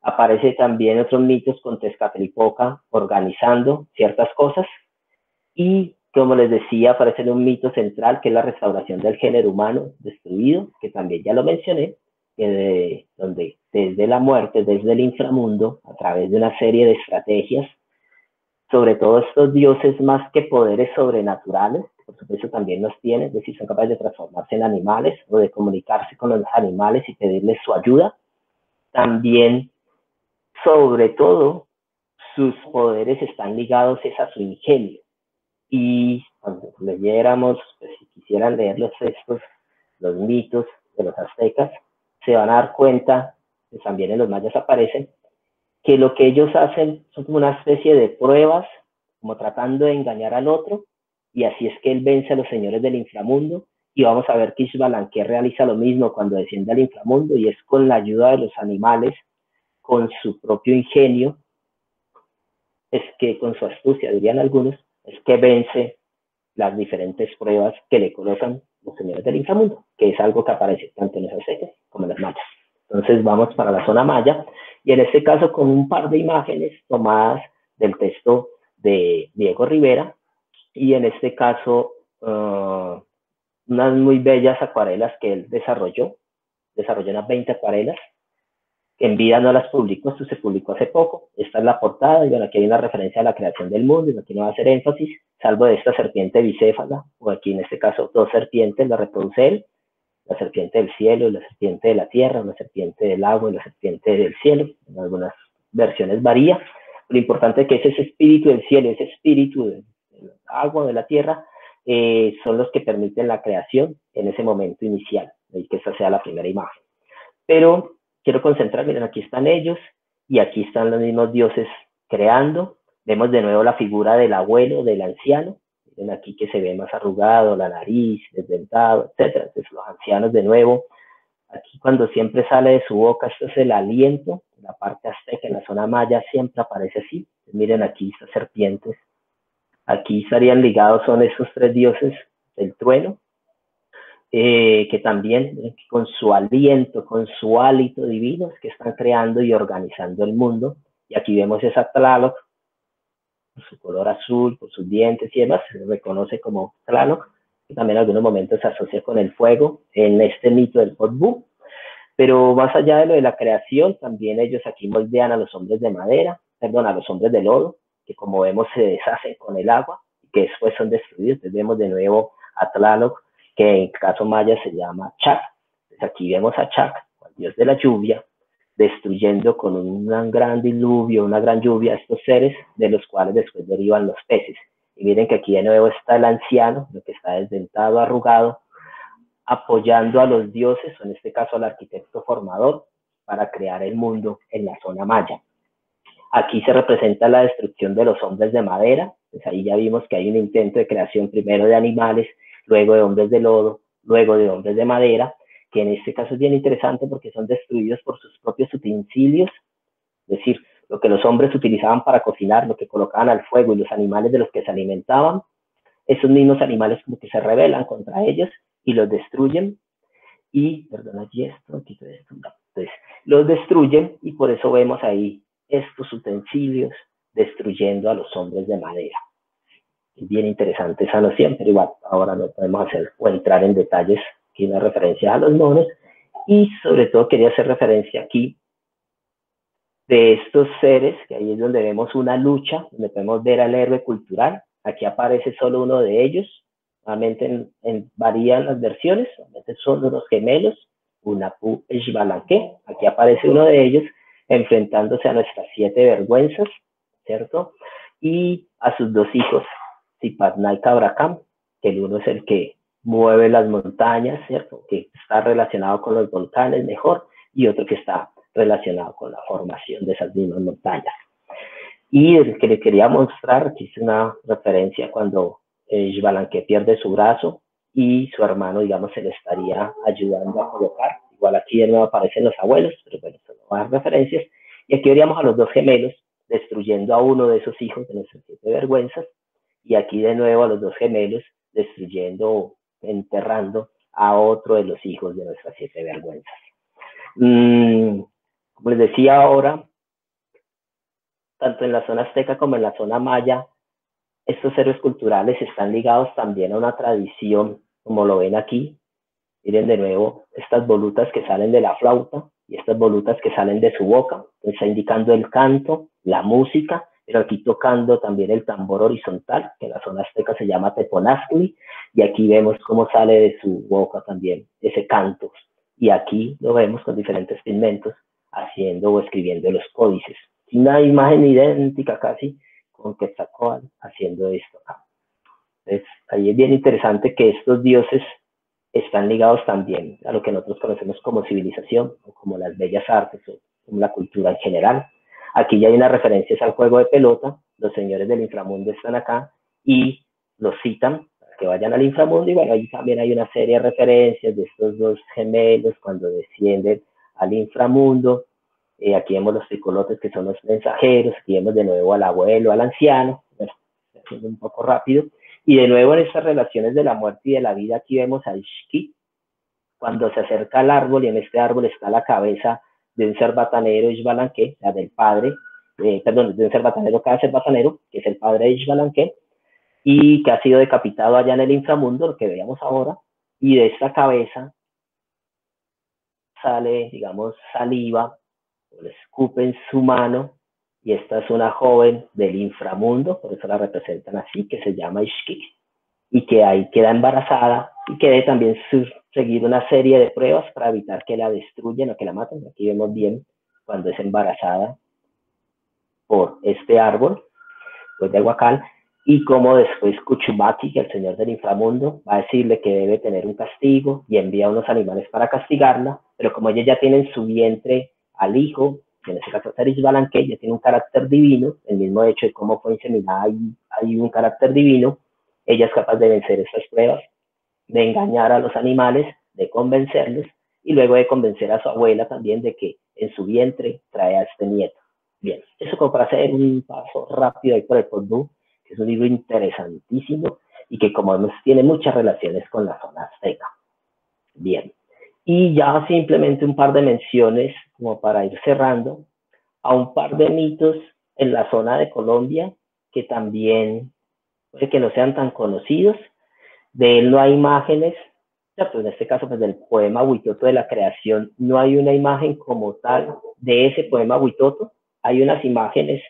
aparece también otros mitos con Tezcatlipoca organizando ciertas cosas, y como les decía, aparece un mito central que es la restauración del género humano destruido, que también ya lo mencioné, donde desde la muerte, desde el inframundo, a través de una serie de estrategias, sobre todo estos dioses más que poderes sobrenaturales, por supuesto también los tienen, es decir, son capaces de transformarse en animales o de comunicarse con los animales y pedirles su ayuda. También, sobre todo, sus poderes están ligados a su ingenio. Y cuando leyéramos, pues, si quisieran leer los textos, los mitos de los aztecas, se van a dar cuenta, que también en los mayas aparecen, que lo que ellos hacen son como una especie de pruebas, como tratando de engañar al otro, y así es que él vence a los señores del inframundo, y vamos a ver que Xbalanque realiza lo mismo cuando desciende al inframundo, y es con la ayuda de los animales, con su propio ingenio, es que con su astucia, dirían algunos, es que vence las diferentes pruebas que le colocan los señores del inframundo, que es algo que aparece tanto en los aztecas como en los mayas. Entonces vamos para la zona maya, y en este caso con un par de imágenes tomadas del texto de Diego Rivera, y en este caso unas muy bellas acuarelas que él desarrolló unas 20 acuarelas, que en vida no las publicó, esto se publicó hace poco, esta es la portada, y bueno, aquí hay una referencia a la creación del mundo, y aquí no va a hacer énfasis, salvo de esta serpiente bicéfala, o aquí en este caso dos serpientes, la reproduce él, la serpiente del cielo y la serpiente de la tierra, la serpiente del agua y la serpiente del cielo. En algunas versiones varía. Lo importante es que ese espíritu del cielo, ese espíritu del agua, de la tierra, son los que permiten la creación en ese momento inicial, y que esta sea la primera imagen. Pero quiero concentrar, miren, aquí están ellos y aquí están los mismos dioses creando. Vemos de nuevo la figura del abuelo, del anciano. Miren aquí que se ve más arrugado, la nariz, desdentado, etc. Entonces los ancianos de nuevo. Aquí cuando siempre sale de su boca, esto es el aliento. En la parte azteca, en la zona maya, siempre aparece así. Entonces, miren aquí estas serpientes. Aquí estarían ligados, son esos tres dioses del trueno. que también con su aliento, con su hálito divino, es que están creando y organizando el mundo. Y aquí vemos esa Tlaloc, por su color azul, por sus dientes y demás, se reconoce como Tlaloc, que también en algunos momentos se asocia con el fuego en este mito del Potbu. Pero más allá de lo de la creación, también ellos aquí moldean a los hombres de madera, perdón, a los hombres de lodo, que como vemos se deshacen con el agua, que después son destruidos. Entonces vemos de nuevo a Tlaloc, que en caso maya se llama Chac. Entonces aquí vemos a Chac, el dios de la lluvia, destruyendo con un gran diluvio, una gran lluvia, estos seres, de los cuales después derivan los peces. Y miren que aquí de nuevo está el anciano, lo que está desdentado, arrugado, apoyando a los dioses, o en este caso al arquitecto formador, para crear el mundo en la zona maya. Aquí se representa la destrucción de los hombres de madera, pues ahí ya vimos que hay un intento de creación primero de animales, luego de hombres de lodo, luego de hombres de madera, que en este caso es bien interesante porque son destruidos por sus propios utensilios, es decir, lo que los hombres utilizaban para cocinar, lo que colocaban al fuego y los animales de los que se alimentaban, esos mismos animales como que se rebelan contra ellos y los destruyen. Y, perdón, aquí esto, quito esto, entonces los destruyen y por eso vemos ahí estos utensilios destruyendo a los hombres de madera. Es bien interesante esa noción, pero igual ahora no podemos hacer o entrar en detalles, aquí una referencia a los monos, y sobre todo quería hacer referencia aquí de estos seres, que ahí es donde vemos una lucha, donde podemos ver al héroe cultural. Aquí aparece solo uno de ellos, normalmente varían las versiones, normalmente son unos gemelos, Unapu e Xbalanque. Aquí aparece uno de ellos enfrentándose a nuestras 7 vergüenzas, ¿cierto? Y a sus 2 hijos, Zipatná y Cabracam, que el uno es el que mueve las montañas, ¿cierto? Que está relacionado con los volcanes mejor, y otro que está relacionado con la formación de esas mismas montañas. Y el que le quería mostrar, aquí es una referencia cuando Xbalanque pierde su brazo y su hermano, digamos, se le estaría ayudando a colocar. Igual aquí de nuevo aparecen los abuelos, pero bueno, son más referencias. Y aquí veríamos a los 2 gemelos destruyendo a uno de esos hijos de nuestras 7 vergüenzas. Y aquí de nuevo a los 2 gemelos destruyendo, enterrando a otro de los hijos de nuestras 7 vergüenzas. Como les decía ahora, tanto en la zona azteca como en la zona maya, estos héroes culturales están ligados también a una tradición, como lo ven aquí. Miren de nuevo estas volutas que salen de la flauta y estas volutas que salen de su boca. Está indicando el canto, la música, pero aquí tocando también el tambor horizontal, que en la zona azteca se llama teponazcli, y aquí vemos cómo sale de su boca también ese canto. Y aquí lo vemos con diferentes pigmentos haciendo o escribiendo los códices. Una imagen idéntica casi con Quetzalcóatl haciendo esto acá. Entonces, ahí es bien interesante que estos dioses están ligados también a lo que nosotros conocemos como civilización, o como las bellas artes, o como la cultura en general. Aquí ya hay unas referencias al juego de pelota, los señores del inframundo están acá y los citan para que vayan al inframundo, y bueno, ahí también hay una serie de referencias de estos 2 gemelos cuando descienden al inframundo. Aquí vemos los tricolotes que son los mensajeros, aquí vemos de nuevo al abuelo, al anciano, bueno, estoy haciendo un poco rápido, y de nuevo en estas relaciones de la muerte y de la vida, aquí vemos al Xqui, cuando se acerca al árbol, y en este árbol está la cabeza de un cerbatanero Xbalanque, o sea, del padre, perdón, de un cerbatanero, cada cerbatanero, que es el padre de Xbalanque, y que ha sido decapitado allá en el inframundo, lo que veíamos ahora, y de esta cabeza sale, digamos, saliva, le escupe en su mano, y esta es una joven del inframundo, por eso la representan así, que se llama Ixquic, y que ahí queda embarazada, y que debe también seguir una serie de pruebas para evitar que la destruyan o que la maten. Aquí vemos bien cuando es embarazada por este árbol, pues de Huacal, y como después Cuchumaki, que el señor del inframundo, va a decirle que debe tener un castigo y envía unos animales para castigarla, pero como ella ya tiene en su vientre al hijo, que en este caso es Xbalanque, ya tiene un carácter divino, el mismo hecho de cómo fue inseminada, hay un carácter divino, ella es capaz de vencer estas pruebas, de engañar a los animales, de convencerlos, y luego de convencer a su abuela también de que en su vientre trae a este nieto. Bien, eso como para hacer un paso rápido ahí por el Potbu, que es un libro interesantísimo y que como vemos tiene muchas relaciones con la zona azteca. Bien. Y ya simplemente un par de menciones como para ir cerrando a un par de mitos en la zona de Colombia que también puede que no sean tan conocidos. De él no hay imágenes, ¿cierto? En este caso, pues del poema Huitoto de la creación, no hay una imagen como tal de ese poema Huitoto. Hay unas imágenes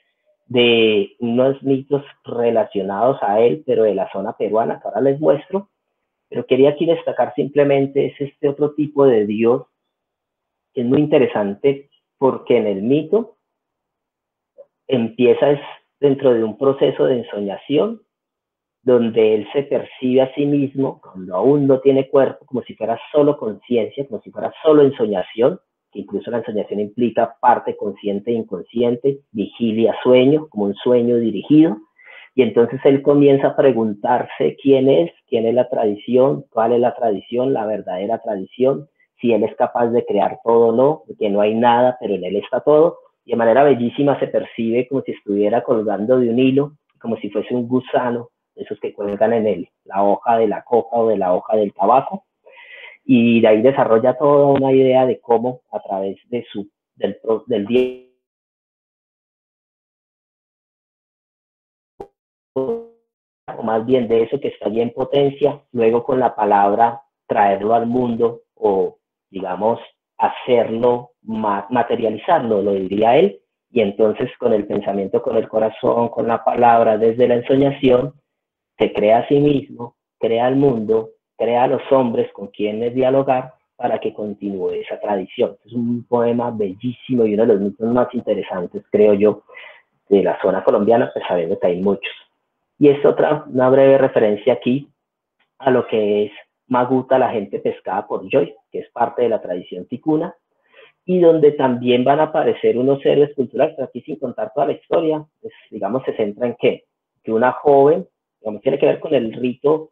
de unos mitos relacionados a él, pero de la zona peruana, que ahora les muestro. Pero quería aquí destacar simplemente es este otro tipo de Dios, que es muy interesante porque en el mito empieza es dentro de un proceso de ensoñación donde él se percibe a sí mismo cuando aún no tiene cuerpo, como si fuera solo conciencia, como si fuera solo ensoñación, que incluso la ensoñación implica parte consciente e inconsciente, vigilia, sueño, como un sueño dirigido, y entonces él comienza a preguntarse quién es la tradición, cuál es la tradición, la verdadera tradición, si él es capaz de crear todo o no, porque no hay nada, pero en él está todo, y de manera bellísima se percibe como si estuviera colgando de un hilo, como si fuese un gusano, esos que cuelgan en la hoja de la coca o de la hoja del tabaco, y de ahí desarrolla toda una idea de cómo a través de del día, o más bien de eso que está allí en potencia, luego con la palabra traerlo al mundo o, digamos, hacerlo, materializarlo, lo diría él, y entonces con el pensamiento, con el corazón, con la palabra, desde la ensoñación, se crea a sí mismo, crea el mundo, crea a los hombres con quienes dialogar para que continúe esa tradición. Es un poema bellísimo y uno de los mitos más interesantes, creo yo, de la zona colombiana, pues sabiendo que hay muchos. Y es una breve referencia aquí a lo que es Maguta, la gente pescada por Joy, que es parte de la tradición ticuna, y donde también van a aparecer unos héroes culturales, pero aquí sin contar toda la historia, pues, digamos, se centra en que una joven, digamos, tiene que ver con el rito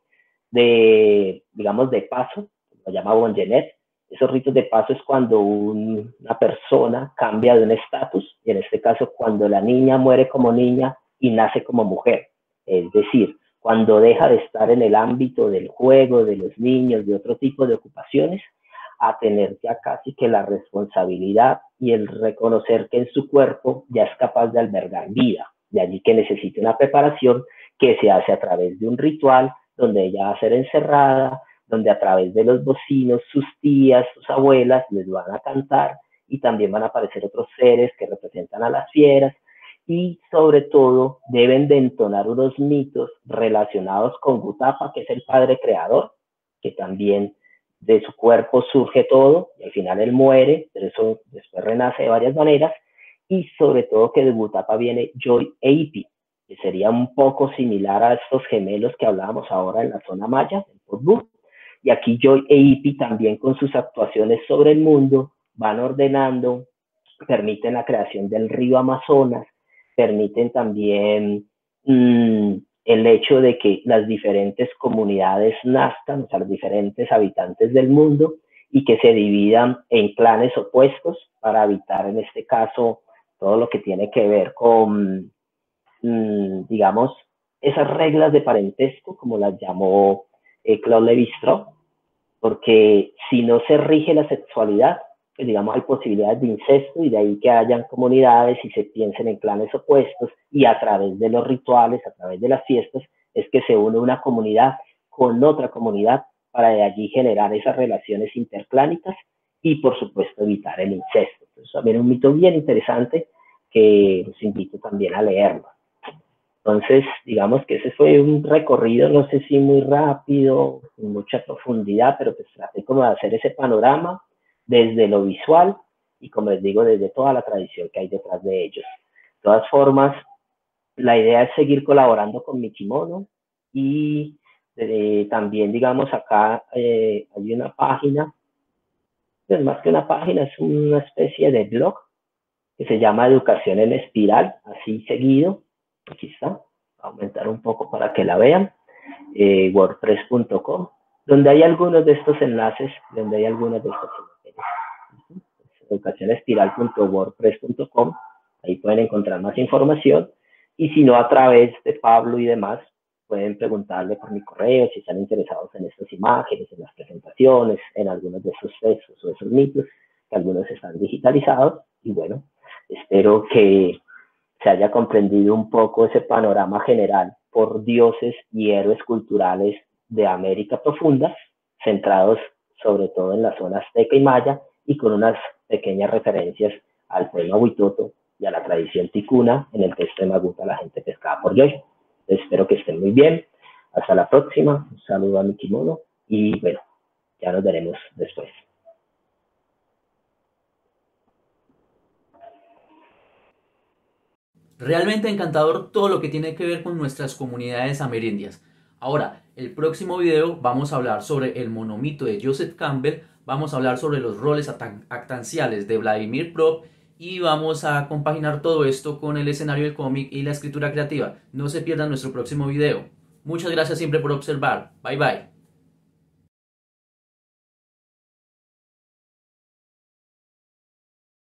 de, digamos, de paso, lo llama Bonjenet. Esos ritos de paso es cuando una persona cambia de un estatus, y en este caso cuando la niña muere como niña y nace como mujer. Es decir, cuando deja de estar en el ámbito del juego, de los niños, de otro tipo de ocupaciones, a tener ya casi que la responsabilidad y el reconocer que en su cuerpo ya es capaz de albergar vida. De allí que necesita una preparación que se hace a través de un ritual donde ella va a ser encerrada, donde a través de los bocinos, sus tías, sus abuelas les van a cantar y también van a aparecer otros seres que representan a las fieras y sobre todo deben de entonar unos mitos relacionados con Gutapa, que es el padre creador, que también de su cuerpo surge todo y al final él muere, pero eso después renace de varias maneras, y sobre todo que de Gutapa viene Joy e Ipi, que sería un poco similar a estos gemelos que hablábamos ahora en la zona maya, el Potbu. Y aquí Joy e Ipi también con sus actuaciones sobre el mundo van ordenando, permiten la creación del río Amazonas, permiten también el hecho de que las diferentes comunidades nazcan, o sea, los diferentes habitantes del mundo, y que se dividan en clanes opuestos para evitar, en este caso, todo lo que tiene que ver con, digamos, esas reglas de parentesco, como las llamó Claude Lévi-Strauss, porque si no se rige la sexualidad, pues digamos hay posibilidades de incesto y de ahí que hayan comunidades y se piensen en clanes opuestos y a través de los rituales, a través de las fiestas, es que se une una comunidad con otra comunidad para de allí generar esas relaciones interclánicas y por supuesto evitar el incesto. Entonces también es un mito bien interesante que los invito también a leerlo. Entonces, digamos que ese fue un recorrido, no sé si muy rápido, con mucha profundidad, pero pues traté como de hacer ese panorama desde lo visual y, como les digo, desde toda la tradición que hay detrás de ellos. De todas formas, la idea es seguir colaborando con Mikimono y también, digamos, acá hay una página, pues más que una página, es una especie de blog que se llama Educación en Espiral, así seguido. Aquí está, voy a aumentar un poco para que la vean, wordpress.com, donde hay algunos de estos enlaces, donde hay algunos de estos enlaces. Educacionespiral.wordpress.com, ahí pueden encontrar más información, y si no, a través de Pablo y demás, pueden preguntarle por mi correo si están interesados en estas imágenes, en las presentaciones, en algunos de esos textos o esos mitos, que algunos están digitalizados. Y bueno, espero que se haya comprendido un poco ese panorama general por dioses y héroes culturales de América profunda, centrados sobre todo en la zona azteca y maya, y con unas pequeñas referencias al poema Huitoto y a la tradición ticuna en el texto de Maguta, la gente pescada por Yoyo. Espero que estén muy bien. Hasta la próxima. Un saludo a mi kimono y bueno, ya nos veremos después. Realmente encantador todo lo que tiene que ver con nuestras comunidades amerindias. Ahora, el próximo video vamos a hablar sobre el monomito de Joseph Campbell, vamos a hablar sobre los roles actanciales de Vladimir Prop y vamos a compaginar todo esto con el escenario del cómic y la escritura creativa. No se pierdan nuestro próximo video. Muchas gracias siempre por observar. Bye bye.